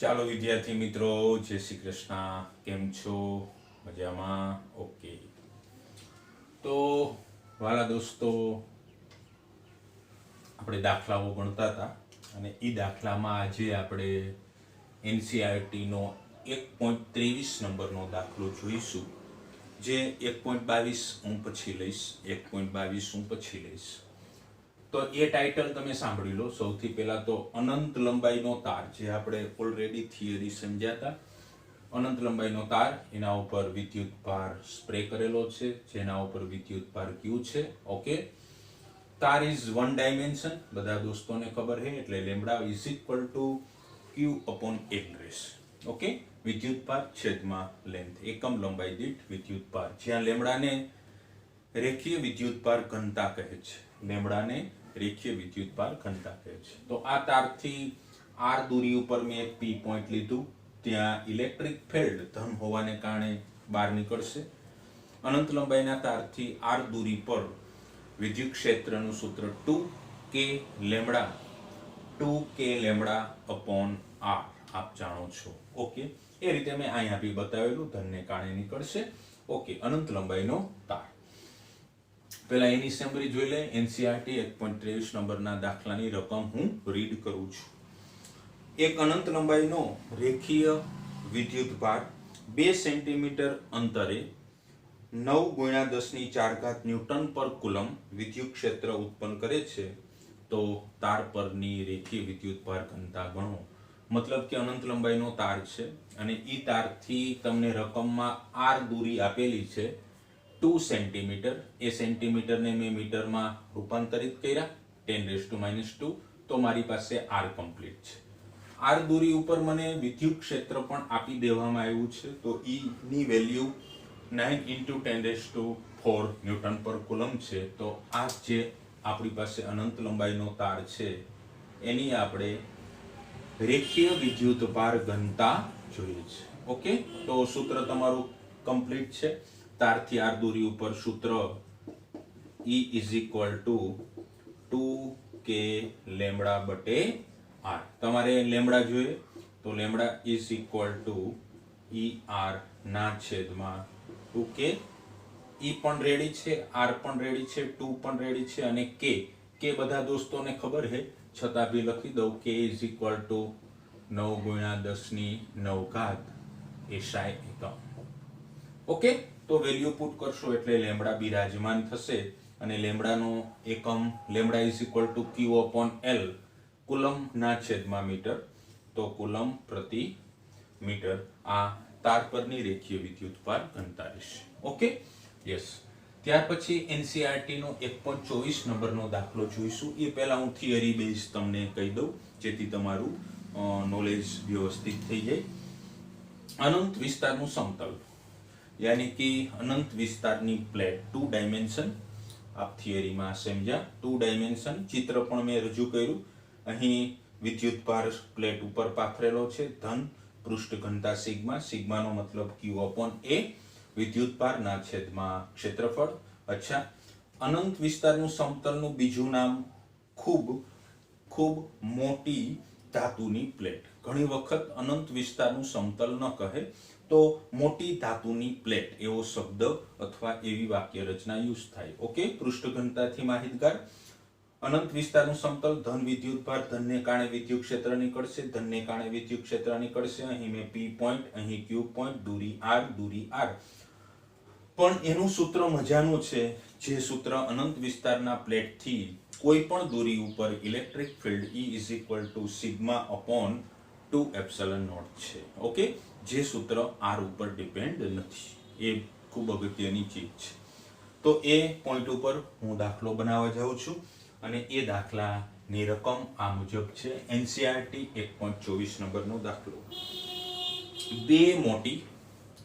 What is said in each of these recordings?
ચાલો વિદ્યાર્થી મિત્રો, જય શ્રી કૃષ્ણ. કેમ છો? મજામાં? ઓકે. તો વાલા દોસ્તો, આપણે દાખલાઓ ભણતા હતા અને એ દાખલામાં આજે આપણે એનસીઈઆરટી નો 1.23 નંબરનો દાખલો જોઈશું. જે 1.22 હું પછી લઈશ, 1.22 હું પછી લઈશ. તો એ ટાઇટલ તમે સાંભળી લો. સૌથી પહેલા તો અનંત લંબાઈનો તાર, જે આપણે ઓલરેડી થિયરી સમજ્યા હતા. અનંત લંબાઈનો તાર, એના ઉપર વિદ્યુત ભાર સ્પ્રે કરેલો છે, જેના ઉપર વિદ્યુત ભાર Q છે. ઓકે. તાર ઇઝ વન ડાયમેન્શન, બધા દોસ્તોને ખબર છે. એટલે lambda is equal two Q upon egress. Okay. વિદ્યુત ભાર છેદમાં લેન્થ, એકમ લંબાઈ દીઠ વિદ્યુત ભાર. જ્યાં લેમ્ડાને રેખીય વિદ્યુત ભાર ઘનતા કહે છે. લેમ્ડાને રેખીય વિદ્યુત ભાર ઘનતા કહે છે. તો આ તારથી r દૂરી ઉપર મેં એક p પોઈન્ટ લીધું. ત્યાં ઇલેક્ટ્રિક ફિલ્ડ ધન હોવાને કારણે બહાર નીકળશે. અનંત લંબાઈના તારથી r દૂરી પર વિદ્યુત ક્ષેત્રનું સૂત્ર 2k લેમ્ડા અપોન r આપ જાણો છો. ઓકે. એ રીતે મેં અહીંયા બી બતાવેલું, ધનને કારણે નીકળશે. ઓકે. અનંત લંબાઈનો તાર. પહેલા એની સેમ્પલ જોઈ લે. એનસીઈઆરટી 1.23 નંબરના દાખલાની રકમ હું રીડ કરું છું. એક અનંત લંબાઈનો રેખીય વિદ્યુત ભાર 2 સેન્ટીમીટર અંતરે 9 × 10⁴ ન્યૂટન પર કુલમ વિદ્યુત ક્ષેત્ર ઉત્પન્ન કરે છે. તો તાર પરની રેખીય વિદ્યુત ભાર ઘનતા ગણો. મતલબ કે અનંત લંબાઈનો તાર છે અને ઈ તારથી તમને રકમમાં r દૂરી આપેલી છે 2 સેન્ટીમીટર. એ સેન્ટીમીટરને મેં મીટરમાં રૂપાંતરિત કર્યા 10⁻². તો મારી પાસે r કમ્પ્લીટ છે. r દૂરી ઉપર મને વિદ્યુત ક્ષેત્ર પણ આપી દેવામાં આવ્યું છે. તો E ની વેલ્યુ 9 × 10⁴ ન્યૂટન પર કુલમ છે. તો આ જે આપણી પાસે અનંત લંબાઈનો તાર છે એની આપણે રેખીય વિદ્યુત ભાર ઘનતા જોઈએ છે. ઓકે. તો સૂત્ર તમારું કમ્પ્લીટ છે. તારથી r દૂરી ઉપર સૂત્ર E = 2k લેમ્ડા/r. તમારે લેમ્ડા જોઈએ તો લેમ્ડા = ER ના છેદમાં 2k. E પણ રેડી છે, r પણ રેડી છે, 2 પણ રેડી છે અને k બધા દોસ્તોને ખબર છે, છતાં બી લખી દઉં. k = 9 × 10⁹ SI એકમ. ઓકે. તો વેલ્યુ પુટ કરશો એટલે લેમ્ડા બિરાજમાન થશે અને લેમ્ડાનો એકમ lambda = Q upon L, coulomb ના છેદમાં મીટર. તો કુલમ પ્રતિ મીટર આ તાર પરની રેખીય વિદ્યુત ભાર ઘનતા રહેશે. ઓકે. યસ. ત્યાર પછી એનસીઈઆરટી નો 1.24 નંબરનો દાખલો જોઈશું. એ પહેલા હું થિયરી બેઝ તમને કહી દઉં, જેથી તમારું નોલેજ વ્યવસ્થિત થઈ જાય. અનંત વિસ્તારનું સમતલ, યાની કે અનંત વિસ્તારની પ્લેટ 2 ડાયમેન્શન. આપ થિયરીમાં સમજ્યા. 2 ડાયમેન્શન ચિત્ર પણ મેં રજૂ કર્યું. અહીં વિદ્યુત ભાર પ્લેટ ઉપર પાથરેલો છે. ધન પૃષ્ઠ ઘનતા સિગ્મા. સિગ્માનો મતલબ Q અપોન A. વિદ્યુત ભારના છેદમાં ક્ષેત્રફળ. અચ્છા. અનંત વિસ્તારનું સમતલનું બીજું નામ ખૂબ મોટી ધાતુની પ્લેટ. ઘણી વખત અનંત વિસ્તારનું સમતલ ન કહે તો મોટી ધાતુની પ્લેટ એવો શબ્દ અથવા એવી વાક્ય રચના યુઝ થાય. ઓકે. પૃષ્ઠ ઘનતાથી માહિતગાર. અનંત વિસ્તારનું સમતલ, ધન વિદ્યુત ભાર, ધનને કારણે વિદ્યુત ક્ષેત્ર નીકળશે, ધનને કારણે વિદ્યુત ક્ષેત્ર નીકળશે. અહીં મેં P પોઈન્ટ, અહીં Q પોઈન્ટ, દૂરી R. પણ એનું સૂત્ર મજાનું છે. જે સૂત્ર અનંત વિસ્તારના પ્લેટથી કોઈ પણ દૂરી ઉપર ઇલેક્ટ્રિક ફિલ્ડ E = σ/2ε0 છે. ઓકે. જે સૂત્ર r ઉપર ડિપેન્ડ નથી. એ ખૂબ અગત્યની ચીજ છે. તો એ પોઈન્ટ ઉપર હું દાખલો બનાવવા જાઉં છું અને એ દાખલાની રકમ આ મુજબ છે. એનસીઈઆરટી 1.24 નંબરનો દાખલો. 2 મોટી,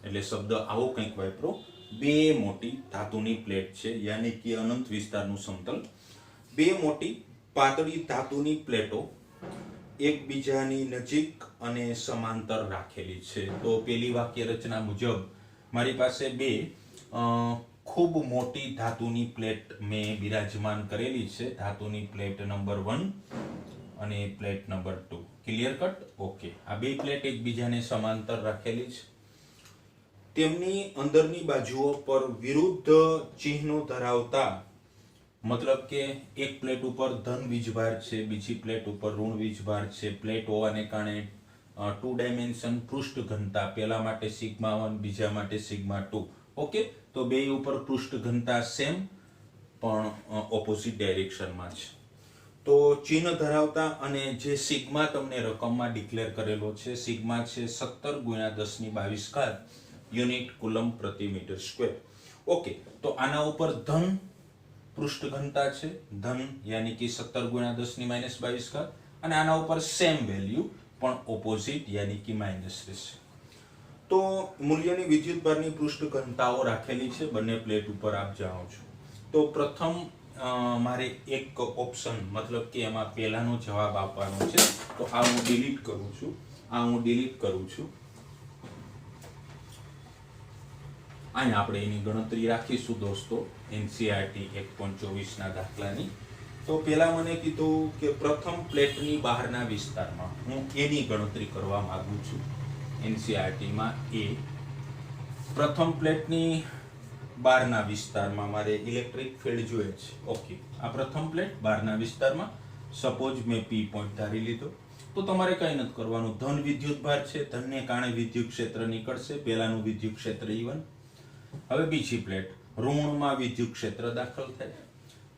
એટલે શબ્દ આવો કંઈક વાપરો, 2 મોટી ધાતુની પ્લેટ છે, યાની કે અનંત વિસ્તારનું સમતલ. 2 મોટી પાતળી ધાતુની પ્લેટો એકબીજાની નજીક અને સમાંતર રાખેલી છે. તો પેલી વાક્ય રચના મુજબ મારી પાસે 2 ખૂબ મોટી ધાતુની પ્લેટ મેં બિરાજમાન કરેલી છે. ધાતુની પ્લેટ નંબર 1 અને plate number 2. Clear cut? Okay. આ બે પ્લેટ એકબીજાને સમાંતર રાખેલી છે. તેમની અંદરની બાજુઓ પર વિરુદ્ધ ચિહ્નો ધરાવતા, મતલબ કે એક પ્લેટ ઉપર ધન વીજભાર છે, બીજી પ્લેટ ઉપર ઋણ વીજભાર છે. પ્લેટ હોવાને કારણે 2 ડાયમેન્શન પૃષ્ઠ ઘનતા, પહેલા માટે σ1, બીજા માટે σ2. ઓકે, તો બે ઉપર પૃષ્ઠ ઘનતા સેમ પણ ઓપોઝિટ ડાયરેક્શનમાં છે. તો ચિહ્ન ધરાવતા અને જે સિગ્મા તમને રકમમાં ડિક્લેર કરેલો છે, સિગ્મા છે 17 × 1022 યુનિટ કુલમ પ્રતિ મીટર સ્ક્વેર. ઓકે, તો આના ઉપર ધન પૃષ્ઠ ઘનતા છે, ધન યાની કે 17 × 1022, અને આના ઉપર સેમ વેલ્યુ પણ ઓપોઝિટ યાની કે માઇનસ રહેશે. તો મૂલ્યની વિદ્યુતભારની પૃષ્ઠ ઘનતાઓ રાખેલી છે બંને પ્લેટ ઉપર, આપ જાણો છો. તો પ્રથમ મારે એક ઓપ્શન, મતલબ કે એમાં પહેલાનો જવાબ આપવાનો છે. તો આ હું ડિલીટ કરું છું. અહીંયા આપણે એની ગણતરી રાખીશું દોસ્તો, એનસીઈઆરટી 1.24 ના દાખલાની. તો પહેલા મને કીધું કે પ્રથમ પ્લેટની બહારના વિસ્તારમાં હું એની ગણતરી કરવા માંગુ છું. એનસીઈઆરટીમાં એ પ્રથમ પ્લેટની બહારના વિસ્તારમાં મારે ઇલેક્ટ્રિક ફિલ્ડ જોઈએ છે. ઓકે, આ પ્રથમ પ્લેટ બહારના વિસ્તારમાં, સપોઝ મેં પી પોઈન્ટ ધારી લીધો. તો તમારે કંઈ નથી કરવાનું. ધન વિદ્યુતભાર છે, ધનને કારણે વિદ્યુત ક્ષેત્ર નીકળશે. પહેલાનું વિદ્યુત ક્ષેત્ર E1. હવે બીજી પ્લેટ, ઋણમાં વિદ્યુત ક્ષેત્ર દાખલ થાય.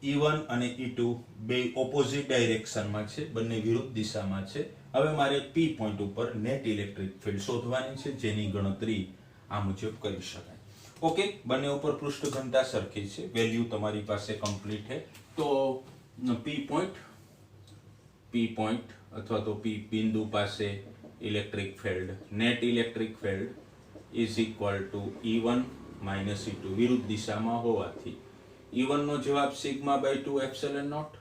E1 અને E2 બે ઓપોઝિટ ડાયરેક્શનમાં છે, બંને વિરુદ્ધ દિશામાં છે. હવે મારે P પોઈન્ટ ઉપર નેટ ઇલેક્ટ્રિક ફિલ્ડ શોધવાની છે, જેની ગણતરી આ મુજબ કરી શકાય. ઓકે, બંને ઉપર પૃષ્ઠ ઘનતા સરખી છે, વેલ્યુ તમારી પાસે કમ્પ્લીટ છે. તો P પોઈન્ટ અથવા તો P બિંદુ પાસે electric field, net electric field is equal to E1 minus E2, વિરુદ્ધ દિશામાં હોવાથી E1 નો જવાબ σ/2 epsilon naught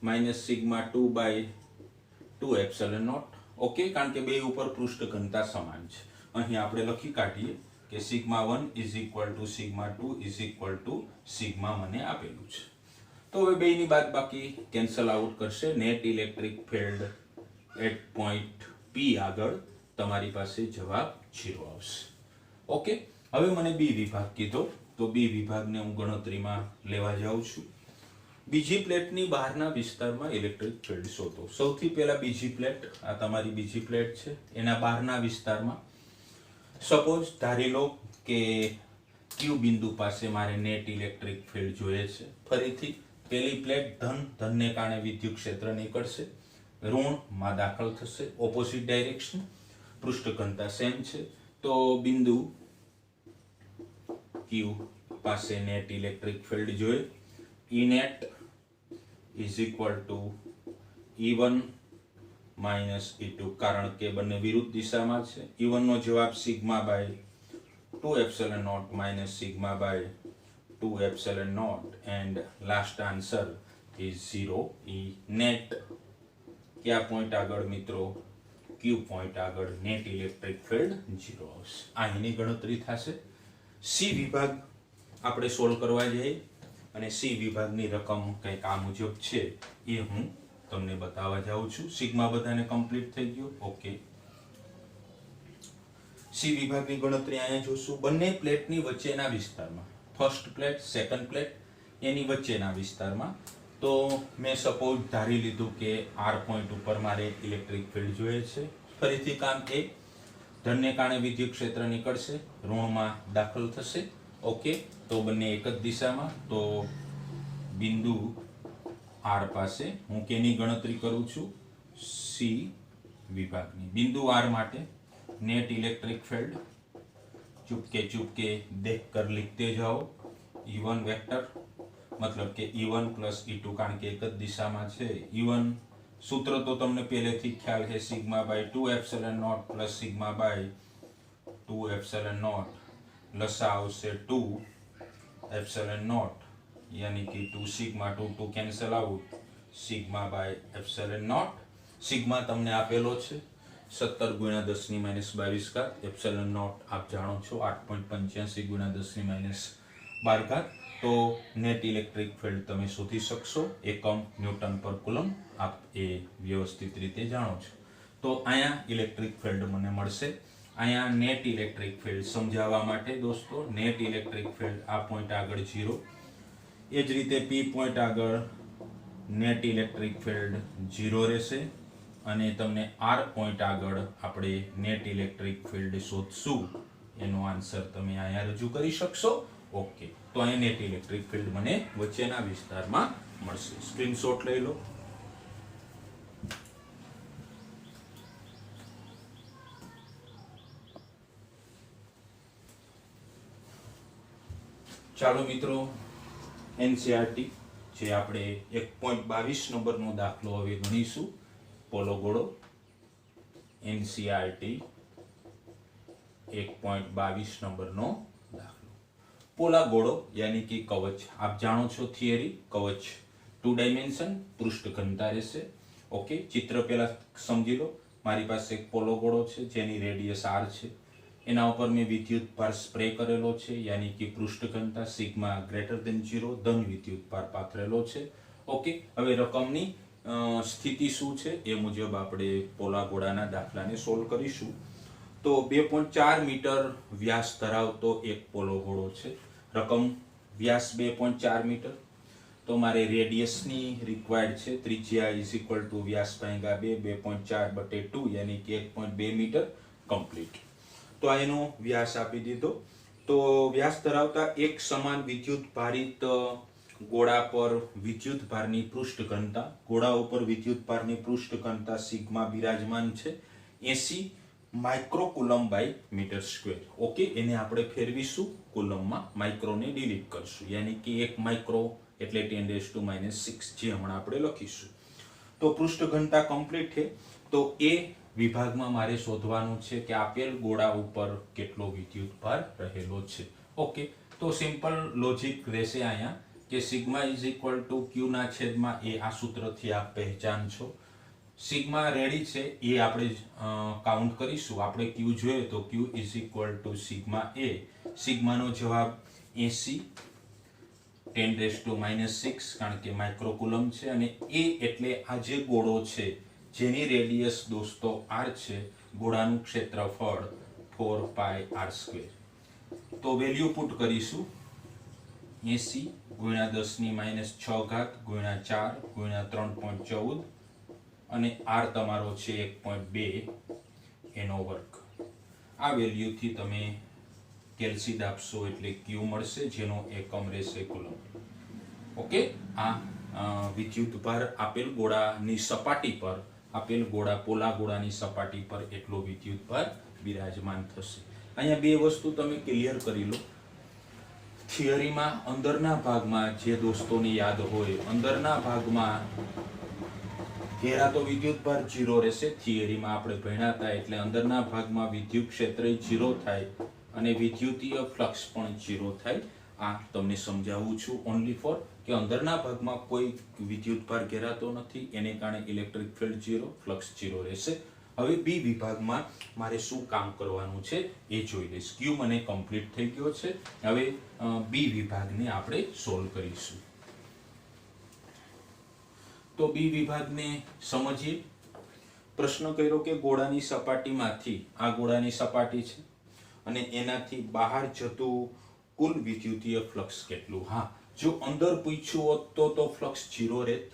minus σ2/2 epsilon naught. Okay, કારણ કે બે ઉપર પૃષ્ઠ ઘનતા સમાન છે. અહીં આપણે લખી કાઢીએ કે σ1 is equal to σ2 is equal to sigma મને આપેલું છે. તો હવે બેની બાદબાકી કેન્સલ આઉટ કરશે. Net electric field at point P આગળ તમારી પાસે જવાબ 0 આવશે. ઓકે, હવે મને બી વિભાગ કીધો, તો બી વિભાગને હું ગણતરીમાં લેવા જાઉં છું. બીજી પ્લેટની બહારના વિસ્તારમાં ઇલેક્ટ્રિક ફિલ્ડ શોધો. સૌથી પહેલા બીજી પ્લેટ, આ તમારી બીજી પ્લેટ છે, એના બહારના વિસ્તારમાં સપોઝ ધારી લો કે Q બિંદુ પાસે મારે નેટ ઇલેક્ટ્રિક ફિલ્ડ જોઈએ છે. ફરીથી પહેલી પ્લેટ ધનને કારણે વિદ્યુત ક્ષેત્ર નીકળશે, ઋણમાં દાખલ થશે, ઓપોઝિટ ડાયરેક્શન, પૃષ્ઠ ઘનતા સેમ છે. તો બિંદુ Q પાસે નેટ ઇલેક્ટ્રિક ફિલ્ડ જોઈએ. E net is equal to E1 minus E2, કારણ કે બંને વિરુદ્ધ દિશામાં છે. E1 નો જવાબ σ/2 epsilon naught minus σ/2 epsilon naught, and last answer is 0. E net કયા પોઈન્ટ આગળ મિત્રો? Q પોઈન્ટ આગળ નેટ ઇલેક્ટ્રિક ફિલ્ડ 0 આવશે. આ એની ગણતરી થશે. સી વિભાગ આપણે સોલ્વ કરવા જઈએ, અને સી વિભાગની રકમ કંઈક આ મુજબ છે, એ હું તમને બતાવવા જાઉં છું. સિગ્મા બધાને કમ્પ્લીટ થઈ ગયો. ઓકે, સી વિભાગની ગણતરી અહીંયા જોશું. બંને પ્લેટની વચ્ચેના વિસ્તારમાં, ફર્સ્ટ પ્લેટ સેકન્ડ પ્લેટ એની વચ્ચેના વિસ્તારમાં, તો મેં સપોઝ ધારી લીધું કે R પોઈન્ટ ઉપર મારે ઇલેક્ટ્રિક ફિલ્ડ જોઈએ છે. ફરીથી કામ એ, ધનને કારણે વિદ્યુત ક્ષેત્ર નીકળશે, ઋણમાં દાખલ થશે. ઓકે, તો બંને એક જ દિશામાં. તો બિંદુ R પાસે હું કેની ગણતરી કરું છું? સી વિભાગની. બિંદુ R માટે net electric field Chupke Chupke देख कर लिखते जाओ. E1 वेक्टर मतलब के E1 प्लस E2 कारण के एक જ દિશામાં છે. E1 સૂત્ર તો તમને પહેલેથી ખ્યાલ છે, σ/2 epsilon naught plus σ/2 epsilon naught, લસા આવશે 2 એપ્સિલોન નોટ, यानी कि 2 સિગ્મા 2 કેન્સલ આઉટ, σ/એપ્સિલોન નોટ. સિગ્મા તમને આપેલો છે 17 × 10⁻²² એપ્સિલોન નોટ આપ જાણો છો 8.85 × 10⁻². તો નેટ ઇલેક્ટ્રિક ફિલ્ડ તમે શોધી શકશો. એકમ ન્યૂટન પર કુલમ આપ એ વ્યવસ્થિત રીતે જાણો છો. તો અહીંયા ઇલેક્ટ્રિક ફિલ્ડ મને મળશે. અહીંયા નેટ ઇલેક્ટ્રિક ફિલ્ડ સમજાવવા માટે દોસ્તો, નેટ ઇલેક્ટ્રિક ફિલ્ડ આ પોઈન્ટ આગળ 0, એ જ રીતે P પોઈન્ટ આગળ નેટ ઇલેક્ટ્રિક ફિલ્ડ 0 રહેશે. અને તમને R પોઈન્ટ આગળ આપણે નેટ ઇલેક્ટ્રિક ફિલ્ડ શોધશું, એનો આન્સર તમે અહીંયા રજૂ કરી શકશો. ઓકે, તો અહીંયા નેટ ઇલેક્ટ્રિક ફિલ્ડ મને વચ્ચેના વિસ્તારમાં મળશે. સ્ક્રીનશોટ લઈ લો. ચાલો મિત્રો, NCERT જે આપણે 1.22 નંબરનો દાખલો હવે ગણીશું. પોલો ગોળો, NCERT 1.22 નંબરનો દાખલો. પોલા ગોળો યાની કે કવચ, આપ જાણો છો થિયરી, કવચ 2 ડાયમેન્શન, પૃષ્ઠ ઘનતા રહેશે. ઓકે, ચિત્ર પહેલા સમજી લો. મારી પાસે એક પોલો ગોળો છે જેની રેડિયસ r છે, એના ઉપર મેં વિદ્યુત ભાર સ્પ્રે કરેલો છે, યાની કે પૃષ્ઠ ઘનતા સિગ્મા ગ્રેટર ધેન 0 ધન વિદ્યુત ભાર પાથરેલો છે. ઓકે, હવે રકમની સ્થિતિ શું છે એ મુજબ આપણે પોલા ગોળાના દાખલાને સોલ્વ કરીશું. તો 2.4 મીટર વ્યાસ ધરાવતો એક પોલો ગોળો છે. રકમ વ્યાસ 2.4 મીટર. તો મારે રેડિયસની રિક્વાયર્ડ છે, ત્રિજ્યા ઇઝ ઇક્વલ ટુ વ્યાસ ભાગ્યા 2, 2.4/2 યાની કે 1.2 મીટર કમ્પ્લીટ. તો આ એનો વ્યાસ આપી દીધો. તો વ્યાસ ધરાવતા એક સમાન વિદ્યુત ભારિત ગોળા પર વિદ્યુત ભારની પૃષ્ઠ ઘનતા, ગોળા ઉપર વિદ્યુત ભારની પૃષ્ઠ ઘનતા સિગ્મા બિરાજમાન છે 80 microcoulomb by meter square. Okay, એને આપણે ફેરવીશું કુલમમાં, માઇક્રોને ડિલીટ કરશું, યાની કે 1 માઇક્રો એટલે 10⁻⁶ જે હમણાં આપણે લખીશું. તો પૃષ્ઠ ઘનતા કમ્પ્લીટ છે. તો એ વિભાગમાં મારે શોધવાનું છે કે આપેલ ગોળા ઉપર કેટલો વિદ્યુત ભાર રહેલો છે. ઓકે, તો સિમ્પલ લોજિક રહેશે અહીંયા કે sigma is equal two Q ના છેદમાં A. આ સૂત્રથી આપ પહેચાન છો. સિગ્મા રેડી છે એ આપણે કાઉન્ટ કરીશું. આપણે Q જોઈએ તો Q is equal to sigma A. સિગ્માનો જવાબ 80 10⁻⁶, કારણ કે માઇક્રોકુલમ છે. અને A એટલે આ જે ગોળો છે જેની રેડિયસ દોસ્તો r છે, ગોળાનું ક્ષેત્રફળ 4πr². તો વેલ્યુ પુટ કરીશું. 80 ગુણ્યા 10⁻⁶ ગુણ્યા 4 ગુણ્યા 3.14 અને r તમારો છે 1.2 એનો વર્ગ. આ વેલ્યુથી તમે કેલ્સીડ આપશો એટલે Q મળશે, જેનો એકમ રહેશે કુલમ. ઓકે, આ વિદ્યુત ભાર આપેલ ગોળાની સપાટી પર, આપેલ ગોળા પોલા ગોળાની સપાટી પર એટલો વિદ્યુત ભાર બિરાજમાન થશે. અહીંયા બે વસ્તુ તમે ક્લિયર કરી લો. થિયરીમાં અંદરના ભાગમાં, જે દોસ્તોને યાદ હોય, અંદરના ભાગમાં ઘેરાતો વિદ્યુત ભાર 0 રહેશે. થિયરીમાં આપણે ભણ્યા હતા એટલે અંદરના ભાગમાં વિદ્યુત ક્ષેત્ર 0 થાય અને વિદ્યુતીય ફ્લક્સ પણ 0 થાય. આ તમને સમજાવું છું ઓનલી ફોર કે અંદરના ભાગમાં કોઈ વિદ્યુત ભાર ઘેરાતો નથી, એને કારણે ઇલેક્ટ્રિક ફિલ્ડ 0, ફ્લક્સ 0 રહેશે. હવે બી વિભાગમાં મારે શું કામ કરવાનું છે એ જોઈ લઈશ. Q મને કમ્પ્લીટ થઈ ગયો છે. હવે બી વિભાગને આપણે સોલ્વ કરીશું. તો બી વિભાગને સમજીએ. પ્રશ્ન કર્યો કે ગોળાની સપાટીમાંથી, આ ગોળાની સપાટી છે અને એનાથી બહાર જતું કુલ વિદ્યુતીય ફ્લક્સ કેટલું. હા, જો અંદર પૂછ્યું હોત તો ફ્લક્સ 0 રહેત,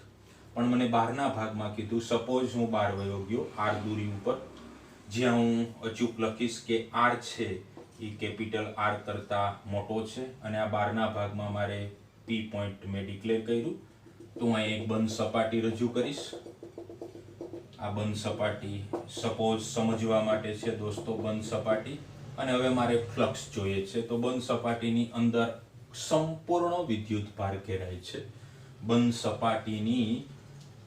પણ મને બહારના ભાગમાં કીધું. સપોઝ હું બહાર વયો ગયો r દૂરી ઉપર, જ્યાં હું અચૂક લખીશ કે r છે એ કેપિટલ R કરતા મોટો છે અને આ બહારના ભાગમાં મારે P પોઈન્ટ મેં ડિક્લેર કર્યું. તો હું અહીં એક બંધ સપાટી રજૂ કરીશ. આ બંધ સપાટી સપોઝ સમજવા માટે છે દોસ્તો, બંધ સપાટી. અને હવે મારે ફ્લક્સ જોઈએ છે. તો બંધ સપાટીની અંદર સંપૂર્ણ વિદ્યુત ભાર ઘેરાય છે. બંધ સપાટીની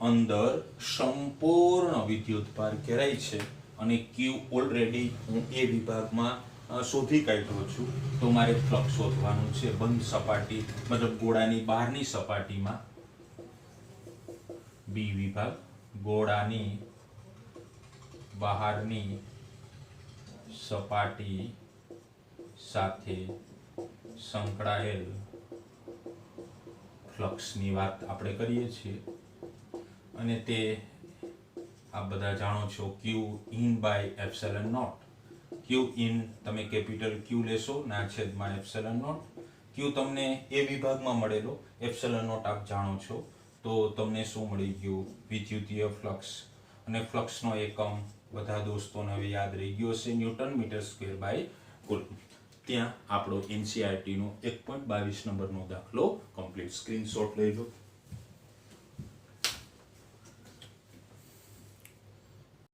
અંદર સંપૂર્ણ વિદ્યુત ભાર ઘેરાય છે અને Q ઓલરેડી હું એ વિભાગમાં શોધી કાઢ્યો છું. તો મારે ફ્લક્સ શોધવાનું છે બંધ સપાટી, મતલબ ગોળાની બહારની સપાટીમાં. બી વિભાગ, ગોળાની બહારની સપાટી સાથે સંકળાયેલ ફ્લક્સની વાત આપણે કરીએ છીએ. અને તે આપ બધા જાણો છો Q in by epsilon naught. Q in તમે કેપિટલ ક્યુ લેશો ના છેદમાં એપ્સિલોન નોટ. ક્યુ તમને એ વિભાગમાં મળેલો, એપ્સિલોન નોટ આપ જાણો છો, તો તમને શું મળી ગયું? વિદ્યુતીય ફ્લક્સ. અને ફ્લક્સનો એકમ બધા દોસ્તોને હવે યાદ રહી ગયો હશે, newton meter square by coulomb. ત્યાં આપણો NCERT નો 1.22 નંબરનો દાખલો કમ્પ્લીટ. સ્ક્રીનશોટ લઈ લો.